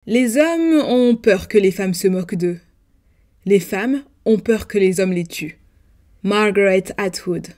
Les hommes ont peur que les femmes se moquent d'eux. Les femmes ont peur que les hommes les tuent. Margaret Atwood.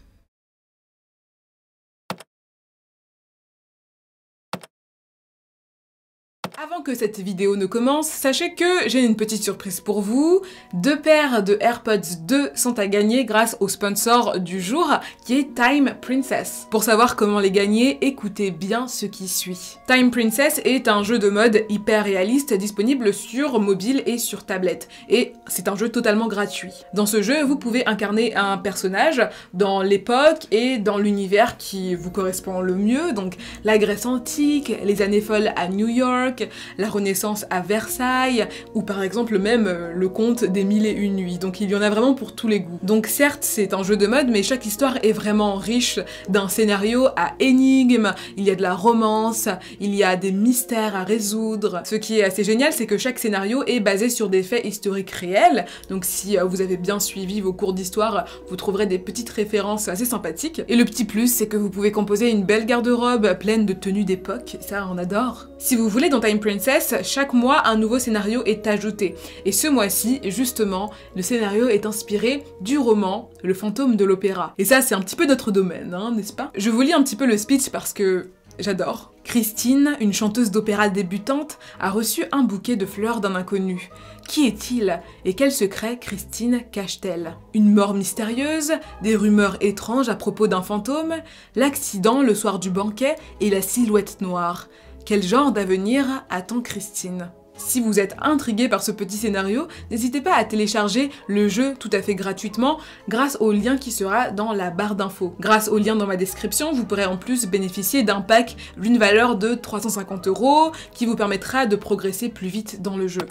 Avant que cette vidéo ne commence, sachez que j'ai une petite surprise pour vous. 2 paires de AirPods 2 sont à gagner grâce au sponsor du jour qui est Time Princess. Pour savoir comment les gagner, écoutez bien ce qui suit. Time Princess est un jeu de mode hyper réaliste disponible sur mobile et sur tablette. Et c'est un jeu totalement gratuit. Dans ce jeu, vous pouvez incarner un personnage dans l'époque et dans l'univers qui vous correspond le mieux. Donc la Grèce antique, les années folles à New York, la Renaissance à Versailles, ou par exemple même le conte des 1001 nuits. Donc il y en a vraiment pour tous les goûts. Donc certes, c'est un jeu de mode, mais chaque histoire est vraiment riche d'un scénario à énigmes, il y a de la romance, il y a des mystères à résoudre. Ce qui est assez génial, c'est que chaque scénario est basé sur des faits historiques réels, donc si vous avez bien suivi vos cours d'histoire, vous trouverez des petites références assez sympathiques. Et le petit plus, c'est que vous pouvez composer une belle garde-robe pleine de tenues d'époque, ça on adore. Si vous voulez, dans Time Princess, chaque mois un nouveau scénario est ajouté. Et ce mois-ci, justement, le scénario est inspiré du roman Le fantôme de l'opéra. Et ça, c'est un petit peu notre domaine, hein, n'est-ce pas? Je vous lis un petit peu le speech parce que j'adore. Christine, une chanteuse d'opéra débutante, a reçu un bouquet de fleurs d'un inconnu. Qui est-il et quel secret Christine cache-t-elle? Une mort mystérieuse, des rumeurs étranges à propos d'un fantôme, l'accident le soir du banquet et la silhouette noire. Quel genre d'avenir attend Christine? Si vous êtes intrigué par ce petit scénario, n'hésitez pas à télécharger le jeu tout à fait gratuitement grâce au lien qui sera dans la barre d'infos. Grâce au lien dans ma description, vous pourrez en plus bénéficier d'un pack d'une valeur de 350 € qui vous permettra de progresser plus vite dans le jeu.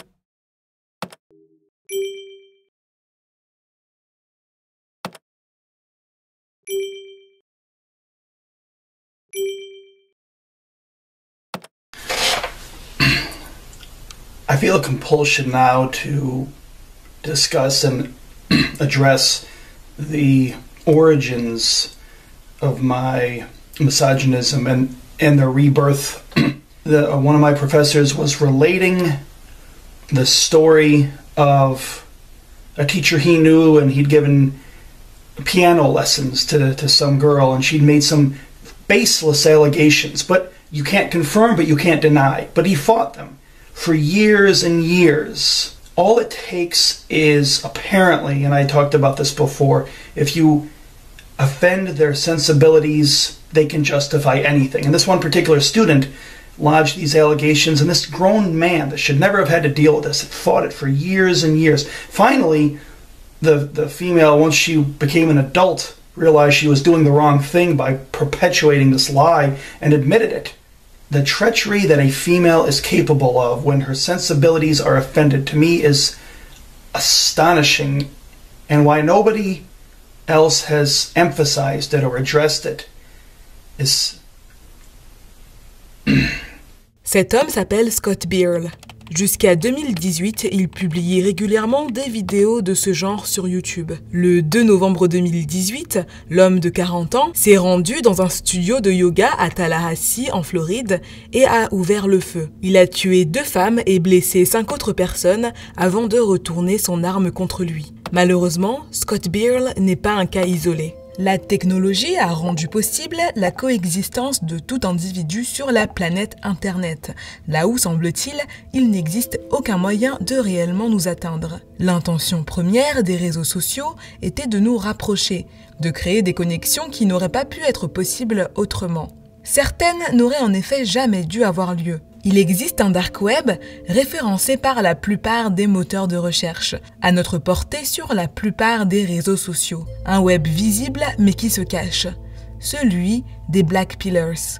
I feel a compulsion now to discuss and address the origins of my misogynism and the rebirth. One of my professors was relating the story of a teacher he knew, and he'd given piano lessons to some girl, and she'd made some baseless allegations, but you can't confirm, but you can't deny. But he fought them for years and years. All it takes is, apparently, and I talked about this before, if you offend their sensibilities, they can justify anything. And this one particular student lodged these allegations, and this grown man that should never have had to deal with this fought it for years and years. Finally, the female, once she became an adult, realized she was doing the wrong thing by perpetuating this lie and admitted it. The treachery that a female is capable of when her sensibilities are offended, to me, is astonishing, and why nobody else has emphasized it or addressed it is... Cet homme s'appelle Scott Bearle. Jusqu'à 2018, il publiait régulièrement des vidéos de ce genre sur YouTube. Le 2 novembre 2018, l'homme de 40 ans s'est rendu dans un studio de yoga à Tallahassee, en Floride, et a ouvert le feu. Il a tué 2 femmes et blessé 5 autres personnes avant de retourner son arme contre lui. Malheureusement, Scott Bearle n'est pas un cas isolé. La technologie a rendu possible la coexistence de tout individu sur la planète Internet, là où, semble-t-il, il n'existe aucun moyen de réellement nous atteindre. L'intention première des réseaux sociaux était de nous rapprocher, de créer des connexions qui n'auraient pas pu être possibles autrement. Certaines n'auraient en effet jamais dû avoir lieu. Il existe un dark web référencé par la plupart des moteurs de recherche, à notre portée sur la plupart des réseaux sociaux. Un web visible mais qui se cache, celui des Black Pillars.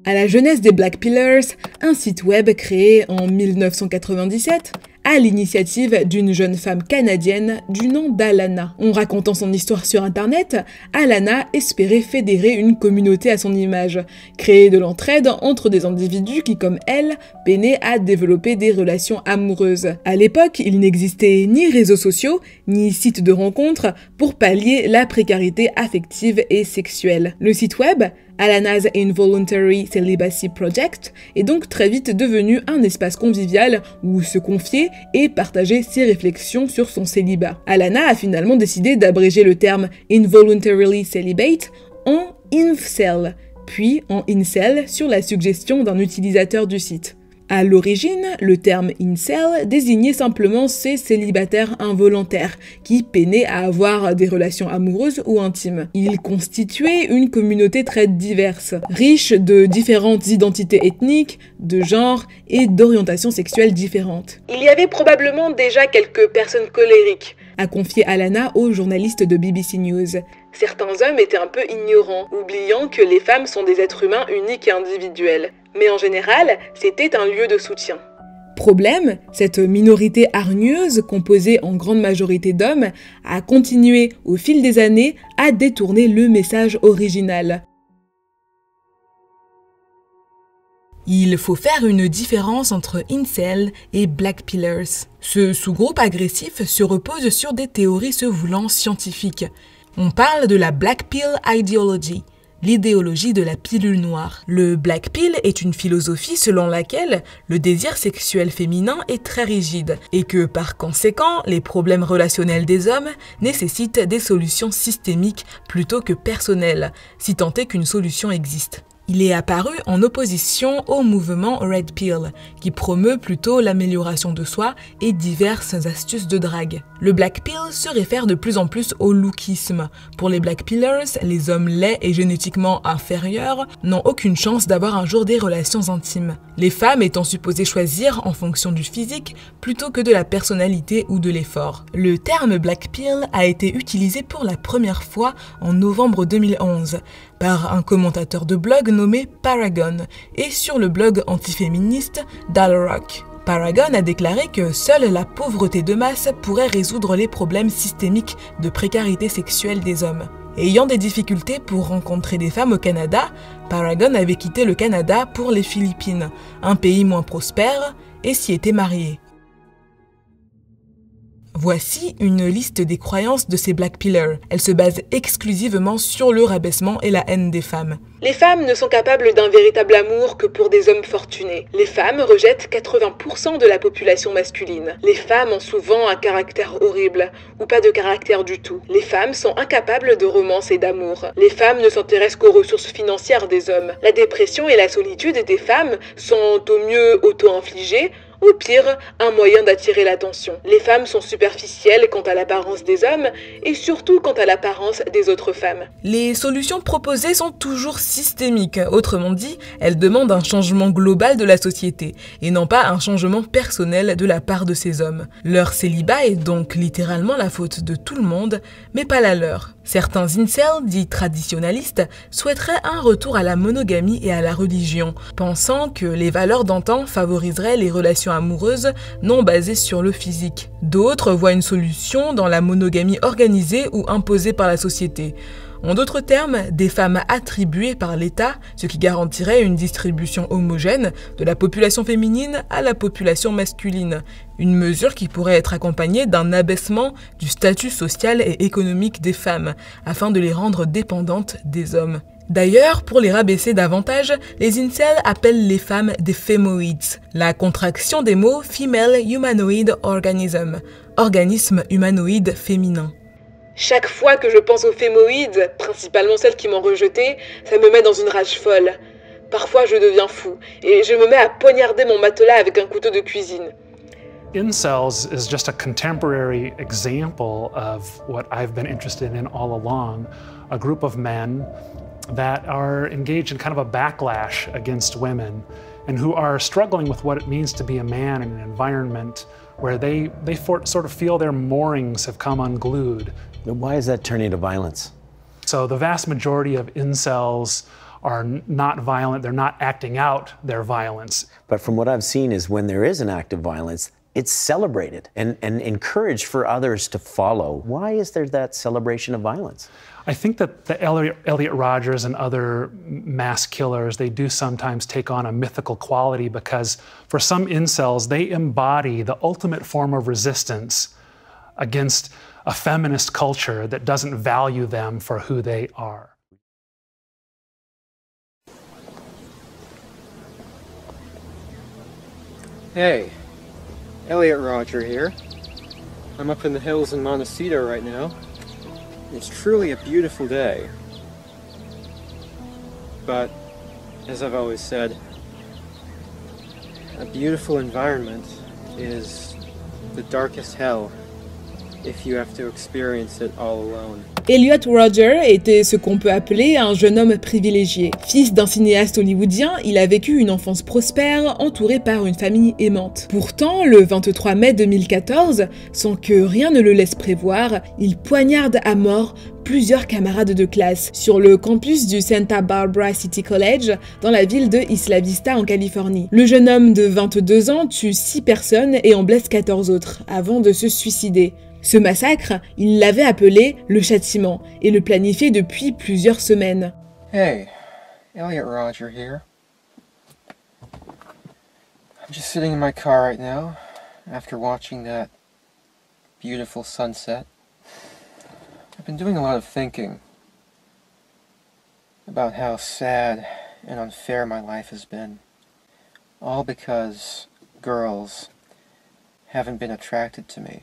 À la jeunesse des Black Pillars, un site web créé en 1997 à l'initiative d'une jeune femme canadienne du nom d'Alana. En racontant son histoire sur Internet, Alana espérait fédérer une communauté à son image, créer de l'entraide entre des individus qui, comme elle, peinaient à développer des relations amoureuses. À l'époque, il n'existait ni réseaux sociaux, ni sites de rencontres pour pallier la précarité affective et sexuelle. Le site web Alana's Involuntary Celibacy Project est donc très vite devenu un espace convivial où se confier et partager ses réflexions sur son célibat. Alana a finalement décidé d'abréger le terme Involuntarily Celibate en Infcel, puis en Incel sur la suggestion d'un utilisateur du site. À l'origine, le terme incel désignait simplement ces célibataires involontaires qui peinaient à avoir des relations amoureuses ou intimes. Ils constituaient une communauté très diverse, riche de différentes identités ethniques, de genres et d'orientations sexuelles différentes. Il y avait probablement déjà quelques personnes colériques, a confié Alana au journaliste de BBC News. Certains hommes étaient un peu ignorants, oubliant que les femmes sont des êtres humains uniques et individuels. Mais en général, c'était un lieu de soutien. Problème, cette minorité hargneuse, composée en grande majorité d'hommes, a continué au fil des années à détourner le message original. Il faut faire une différence entre incel et blackpillers. Ce sous-groupe agressif se repose sur des théories se voulant scientifiques. On parle de la Black Pill Ideology, l'idéologie de la pilule noire. Le Black Pill est une philosophie selon laquelle le désir sexuel féminin est très rigide et que par conséquent, les problèmes relationnels des hommes nécessitent des solutions systémiques plutôt que personnelles, si tant est qu'une solution existe. Il est apparu en opposition au mouvement Red Pill, qui promeut plutôt l'amélioration de soi et diverses astuces de drague. Le Black Pill se réfère de plus en plus au lookisme. Pour les Black Pillers, les hommes laids et génétiquement inférieurs n'ont aucune chance d'avoir un jour des relations intimes. Les femmes étant supposées choisir en fonction du physique plutôt que de la personnalité ou de l'effort. Le terme Black Pill a été utilisé pour la première fois en novembre 2011 par un commentateur de blog nommé Paragon et sur le blog antiféministe Dalrock. Paragon a déclaré que seule la pauvreté de masse pourrait résoudre les problèmes systémiques de précarité sexuelle des hommes. Ayant des difficultés pour rencontrer des femmes au Canada, Paragon avait quitté le Canada pour les Philippines, un pays moins prospère, et s'y était marié. Voici une liste des croyances de ces Black Pillers. Elle se base exclusivement sur le rabaissement et la haine des femmes. Les femmes ne sont capables d'un véritable amour que pour des hommes fortunés. Les femmes rejettent 80% de la population masculine. Les femmes ont souvent un caractère horrible, ou pas de caractère du tout. Les femmes sont incapables de romance et d'amour. Les femmes ne s'intéressent qu'aux ressources financières des hommes. La dépression et la solitude des femmes sont au mieux auto-infligées, au pire, un moyen d'attirer l'attention. Les femmes sont superficielles quant à l'apparence des hommes et surtout quant à l'apparence des autres femmes. Les solutions proposées sont toujours systémiques, autrement dit, elles demandent un changement global de la société et non pas un changement personnel de la part de ces hommes. Leur célibat est donc littéralement la faute de tout le monde, mais pas la leur. Certains incels, dits traditionalistes, souhaiteraient un retour à la monogamie et à la religion, pensant que les valeurs d'antan favoriseraient les relations amoureuses non basées sur le physique. D'autres voient une solution dans la monogamie organisée ou imposée par la société. En d'autres termes, des femmes attribuées par l'État, ce qui garantirait une distribution homogène de la population féminine à la population masculine. Une mesure qui pourrait être accompagnée d'un abaissement du statut social et économique des femmes, afin de les rendre dépendantes des hommes. D'ailleurs, pour les rabaisser davantage, les incels appellent les femmes des femoids, la contraction des mots Female Humanoid Organism, organisme humanoïde féminin. Chaque fois que je pense aux fémoïdes, principalement celles qui m'ont rejeté, ça me met dans une rage folle. Parfois je deviens fou, et je me mets à poignarder mon matelas avec un couteau de cuisine. Incels is just a contemporary example of what I've been interested in all along, a group of men that are engaged in kind of a backlash against women and who are struggling with what it means to be a man in an environment where they sort of feel their moorings have come unglued. Why is that turning to violence? So the vast majority of incels are not violent, they're not acting out their violence. But from what I've seen is when there is an act of violence, it's celebrated and encouraged for others to follow. Why is there that celebration of violence? I think that the Elliot Rodgers and other mass killers, they do sometimes take on a mythical quality because for some incels, they embody the ultimate form of resistance against a feminist culture that doesn't value them for who they are. Hey, Elliot Roger here. I'm up in the hills in Montecito right now. It's truly a beautiful day. But, as I've always said, a beautiful environment is the darkest hell if you have to experience it all alone. Elliot Rodger était ce qu'on peut appeler un jeune homme privilégié. Fils d'un cinéaste hollywoodien, il a vécu une enfance prospère, entouré par une famille aimante. Pourtant, le 23 mai 2014, sans que rien ne le laisse prévoir, il poignarde à mort plusieurs camarades de classe sur le campus du Santa Barbara City College dans la ville de Isla Vista en Californie. Le jeune homme de 22 ans tue 6 personnes et en blesse 14 autres avant de se suicider. Ce massacre, il l'avait appelé le châtiment et le planifiait depuis plusieurs semaines. Hey, Elliot Roger here. I'm just sitting in my car right now after watching that beautiful sunset. I've been doing a lot of thinking about how sad and unfair my life has been, all because girls haven't been attracted to me.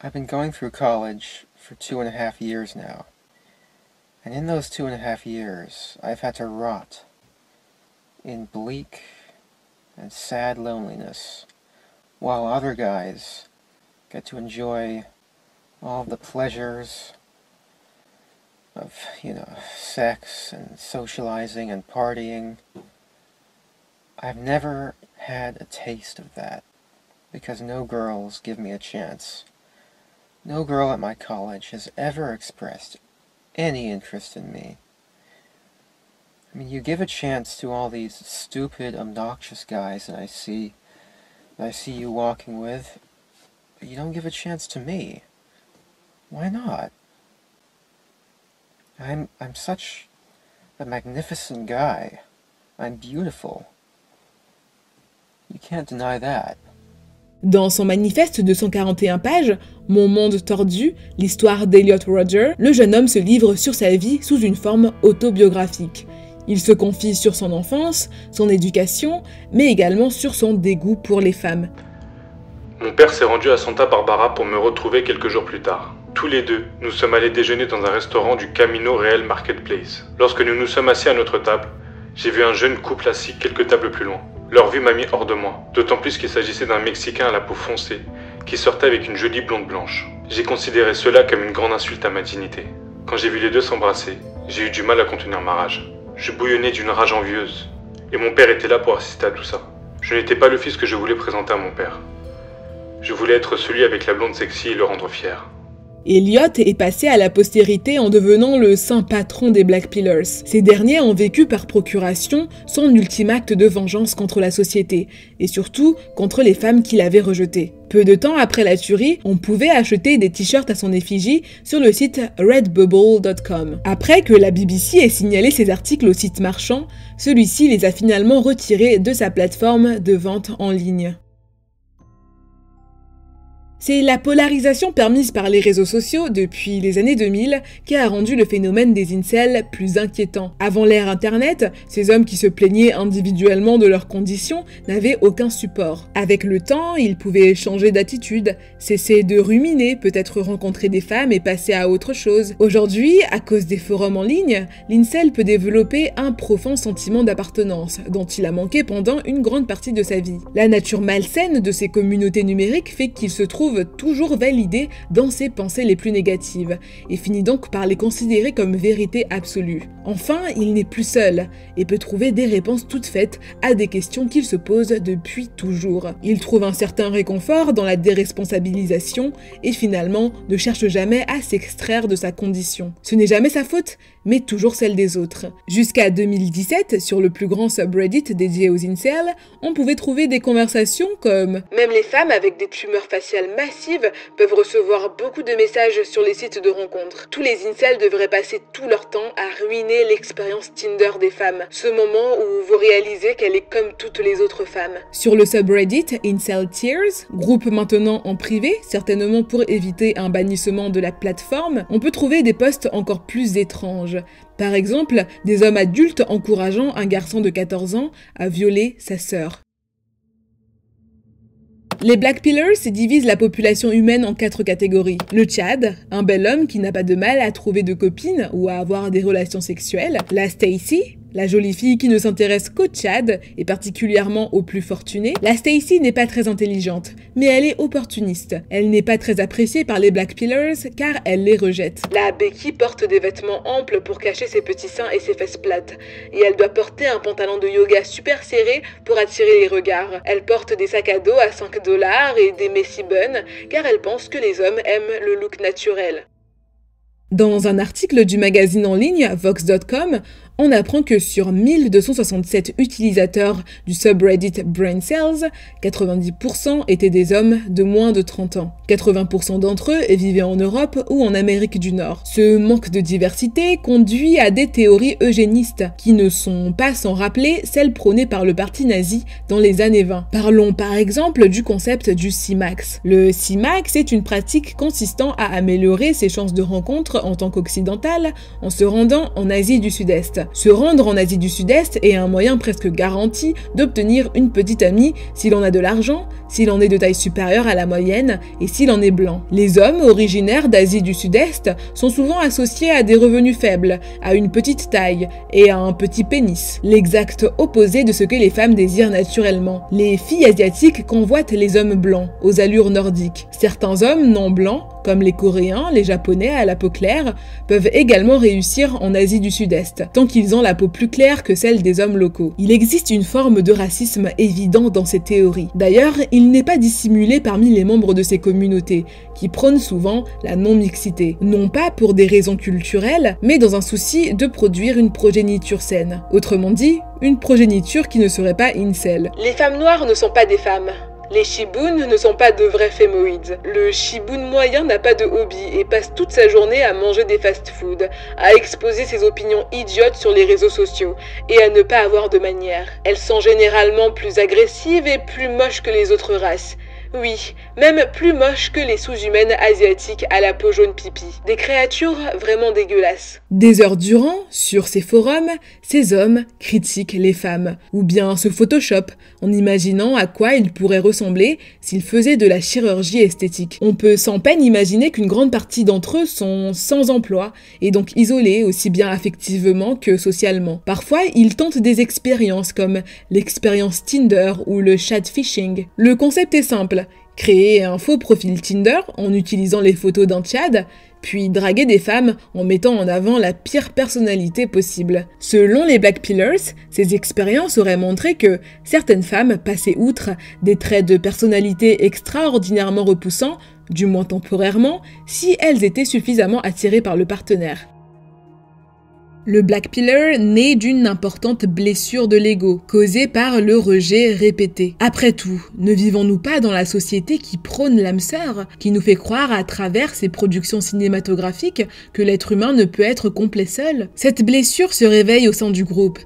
I've been going through college for 2.5 years now, and in those 2.5 years, I've had to rot in bleak and sad loneliness, while other guys get to enjoy all the pleasures of, sex and socializing and partying. I've never had a taste of that, because no girls give me a chance. No girl at my college has ever expressed any interest in me. I mean, you give a chance to all these stupid, obnoxious guys that I see you walking with, but you don't give a chance to me. Why not? I'm such a magnificent guy. I'm beautiful. You can't deny that. Dans son manifeste de 141 pages, Mon monde tordu, l'histoire d'Elliot Rodger, le jeune homme se livre sur sa vie sous une forme autobiographique. Il se confie sur son enfance, son éducation, mais également sur son dégoût pour les femmes. Mon père s'est rendu à Santa Barbara pour me retrouver quelques jours plus tard. Tous les deux, nous sommes allés déjeuner dans un restaurant du Camino Real Marketplace. Lorsque nous nous sommes assis à notre table, j'ai vu un jeune couple assis quelques tables plus loin. Leur vue m'a mis hors de moi, d'autant plus qu'il s'agissait d'un Mexicain à la peau foncée, qui sortait avec une jolie blonde blanche. J'ai considéré cela comme une grande insulte à ma dignité. Quand j'ai vu les deux s'embrasser, j'ai eu du mal à contenir ma rage. Je bouillonnais d'une rage envieuse, et mon père était là pour assister à tout ça. Je n'étais pas le fils que je voulais présenter à mon père. Je voulais être celui avec la blonde sexy et le rendre fier. Elliot est passé à la postérité en devenant le saint patron des Black Pillars. Ces derniers ont vécu par procuration son ultime acte de vengeance contre la société, et surtout contre les femmes qu'il avait rejetées. Peu de temps après la tuerie, on pouvait acheter des t-shirts à son effigie sur le site redbubble.com. Après que la BBC ait signalé ces articles au site marchand, celui-ci les a finalement retirés de sa plateforme de vente en ligne. C'est la polarisation permise par les réseaux sociaux depuis les années 2000 qui a rendu le phénomène des incels plus inquiétant. Avant l'ère internet, ces hommes qui se plaignaient individuellement de leurs conditions n'avaient aucun support. Avec le temps, ils pouvaient changer d'attitude, cesser de ruminer, peut-être rencontrer des femmes et passer à autre chose. Aujourd'hui, à cause des forums en ligne, l'incel peut développer un profond sentiment d'appartenance, dont il a manqué pendant une grande partie de sa vie. La nature malsaine de ces communautés numériques fait qu'il se trouve toujours validé dans ses pensées les plus négatives, et finit donc par les considérer comme vérité absolue. Enfin, il n'est plus seul, et peut trouver des réponses toutes faites à des questions qu'il se pose depuis toujours. Il trouve un certain réconfort dans la déresponsabilisation, et finalement ne cherche jamais à s'extraire de sa condition. Ce n'est jamais sa faute, mais toujours celle des autres. Jusqu'à 2017, sur le plus grand subreddit dédié aux incels, on pouvait trouver des conversations comme « Même les femmes avec des tumeurs faciales massive peuvent recevoir beaucoup de messages sur les sites de rencontres. Tous les incels devraient passer tout leur temps à ruiner l'expérience Tinder des femmes, ce moment où vous réalisez qu'elle est comme toutes les autres femmes. Sur le subreddit Incel Tears, groupe maintenant en privé, certainement pour éviter un bannissement de la plateforme, on peut trouver des posts encore plus étranges. Par exemple, des hommes adultes encourageant un garçon de 14 ans à violer sa sœur. Les Blackpillers divisent la population humaine en 4 catégories. Le Chad, un bel homme qui n'a pas de mal à trouver de copines ou à avoir des relations sexuelles. La Stacy, la jolie fille qui ne s'intéresse qu'au Chad, et particulièrement aux plus fortunés. La Stacy n'est pas très intelligente, mais elle est opportuniste. Elle n'est pas très appréciée par les Blackpillers car elle les rejette. La Becky porte des vêtements amples pour cacher ses petits seins et ses fesses plates. Et elle doit porter un pantalon de yoga super serré pour attirer les regards. Elle porte des sacs à dos à $5 et des Messy Buns car elle pense que les hommes aiment le look naturel. Dans un article du magazine en ligne Vox.com, on apprend que sur 1267 utilisateurs du subreddit Brain Cells, 90% étaient des hommes de moins de 30 ans. 80% d'entre eux vivaient en Europe ou en Amérique du Nord. Ce manque de diversité conduit à des théories eugénistes, qui ne sont pas sans rappeler celles prônées par le parti nazi dans les années 20. Parlons par exemple du concept du C-Max. Le C-Max est une pratique consistant à améliorer ses chances de rencontre en tant qu'occidental en se rendant en Asie du Sud-Est. Se rendre en Asie du Sud-Est est un moyen presque garanti d'obtenir une petite amie s'il en a de l'argent, s'il en est de taille supérieure à la moyenne et s'il en est blanc. Les hommes originaires d'Asie du Sud-Est sont souvent associés à des revenus faibles, à une petite taille et à un petit pénis, l'exact opposé de ce que les femmes désirent naturellement. Les filles asiatiques convoitent les hommes blancs, aux allures nordiques. Certains hommes non blancs, comme les Coréens, les Japonais à la peau claire, peuvent également réussir en Asie du Sud-Est, tant qu'ils ont la peau plus claire que celle des hommes locaux. Il existe une forme de racisme évident dans ces théories. D'ailleurs, il n'est pas dissimulé parmi les membres de ces communautés, qui prônent souvent la non-mixité. Non pas pour des raisons culturelles, mais dans un souci de produire une progéniture saine. Autrement dit, une progéniture qui ne serait pas incel. Les femmes noires ne sont pas des femmes. Les Shiboun ne sont pas de vrais fémoïdes. Le Shiboun moyen n'a pas de hobby et passe toute sa journée à manger des fast-food, à exposer ses opinions idiotes sur les réseaux sociaux et à ne pas avoir de manières. Elles sont généralement plus agressives et plus moches que les autres races. Oui, même plus moches que les sous-humaines asiatiques à la peau jaune pipi. Des créatures vraiment dégueulasses. Des heures durant, sur ces forums, ces hommes critiquent les femmes, ou bien se photoshopent, en imaginant à quoi ils pourraient ressembler s'ils faisaient de la chirurgie esthétique. On peut sans peine imaginer qu'une grande partie d'entre eux sont sans emploi, et donc isolés aussi bien affectivement que socialement. Parfois, ils tentent des expériences comme l'expérience Tinder ou le chatfishing. Le concept est simple. Créer un faux profil Tinder en utilisant les photos d'un Tchad, puis draguer des femmes en mettant en avant la pire personnalité possible. Selon les Blackpillers, ces expériences auraient montré que certaines femmes passaient outre des traits de personnalité extraordinairement repoussants, du moins temporairement, si elles étaient suffisamment attirées par le partenaire. Le Blackpiller naît d'une importante blessure de l'ego, causée par le rejet répété. Après tout, ne vivons-nous pas dans la société qui prône l'âme sœur, qui nous fait croire à travers ses productions cinématographiques que l'être humain ne peut être complet seul? Cette blessure se réveille au sein du groupe.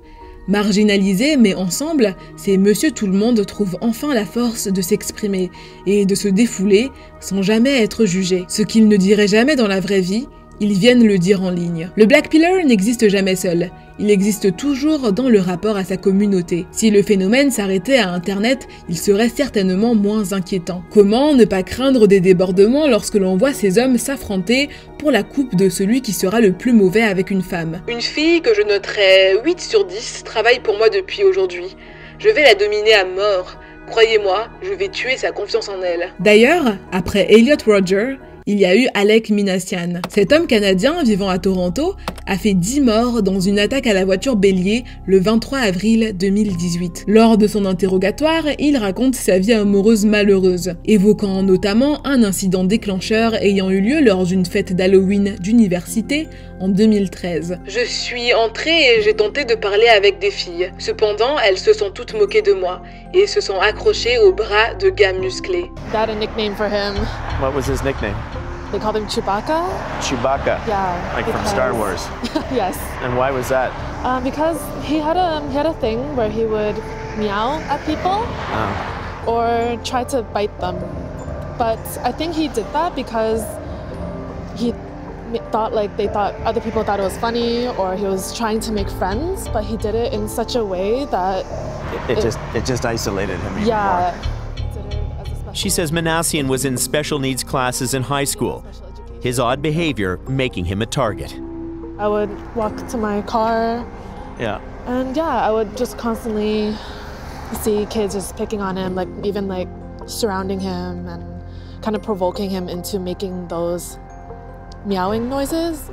Marginalisés mais ensemble, ces Monsieur Tout-le-Monde trouvent enfin la force de s'exprimer et de se défouler sans jamais être jugés. Ce qu'ils ne diraient jamais dans la vraie vie, ils viennent le dire en ligne. Le Blackpiller n'existe jamais seul, il existe toujours dans le rapport à sa communauté. Si le phénomène s'arrêtait à Internet, il serait certainement moins inquiétant. Comment ne pas craindre des débordements lorsque l'on voit ces hommes s'affronter pour la coupe de celui qui sera le plus mauvais avec une femme? Une fille que je noterais 8 sur 10 travaille pour moi depuis aujourd'hui. Je vais la dominer à mort. Croyez-moi, je vais tuer sa confiance en elle. D'ailleurs, après Elliot Rodger, il y a eu Alec Minassian. Cet homme canadien vivant à Toronto a fait 10 morts dans une attaque à la voiture bélier le 23 avril 2018. Lors de son interrogatoire, il raconte sa vie amoureuse malheureuse, évoquant notamment un incident déclencheur ayant eu lieu lors d'une fête d'Halloween d'université en 2013. « Je suis entrée et j'ai tenté de parler avec des filles. Cependant, elles se sont toutes moquées de moi et se sont accrochées aux bras de gars musclés. » They had a nickname for him. What was his nickname? They called him Chewbacca. Chewbacca. Yeah. Like from Star Wars. Yes. And why was that? Because he had a thing where he would meow at people or try to bite them. But I think he did that because he thought other people thought it was funny, or he was trying to make friends, but he did it in such a way that it just isolated him even yeah. more. She says Minassian was in special needs classes in high school, his odd behavior making him a target. I would walk to my car, and I would just constantly see kids just picking on him, even surrounding him and kind of provoking him into making those meowing noises.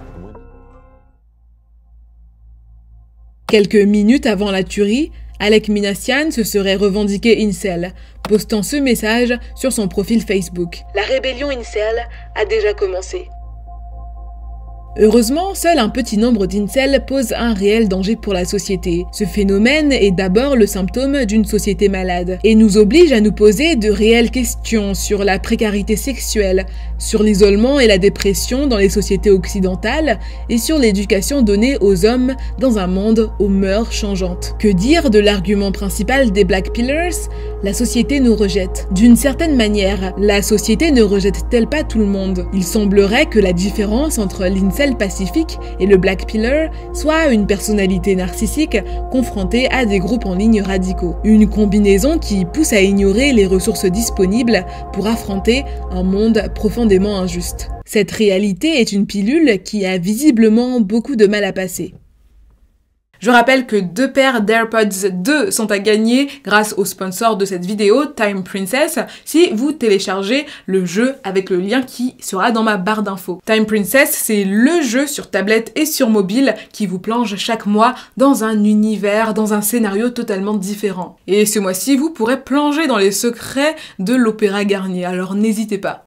Quelques minutes avant la tuerie, Alec Minassian se serait revendiqué incel, postant ce message sur son profil Facebook. La rébellion incel a déjà commencé. Heureusement, seul un petit nombre d'incels pose un réel danger pour la société. Ce phénomène est d'abord le symptôme d'une société malade et nous oblige à nous poser de réelles questions sur la précarité sexuelle, sur l'isolement et la dépression dans les sociétés occidentales et sur l'éducation donnée aux hommes dans un monde aux mœurs changeantes. Que dire de l'argument principal des Black Pillars? La société nous rejette. D'une certaine manière, la société ne rejette-t-elle pas tout le monde? Il semblerait que la différence entre l'incel pacifique et le Black Pillar soit une personnalité narcissique confrontée à des groupes en ligne radicaux. Une combinaison qui pousse à ignorer les ressources disponibles pour affronter un monde profondément injuste. Cette réalité est une pilule qui a visiblement beaucoup de mal à passer. Je rappelle que 2 paires d'AirPods 2 sont à gagner grâce au sponsor de cette vidéo, Time Princess, si vous téléchargez le jeu avec le lien qui sera dans ma barre d'infos. Time Princess, c'est le jeu sur tablette et sur mobile qui vous plonge chaque mois dans un univers, dans un scénario totalement différent. Et ce mois-ci, vous pourrez plonger dans les secrets de l'Opéra Garnier, alors n'hésitez pas.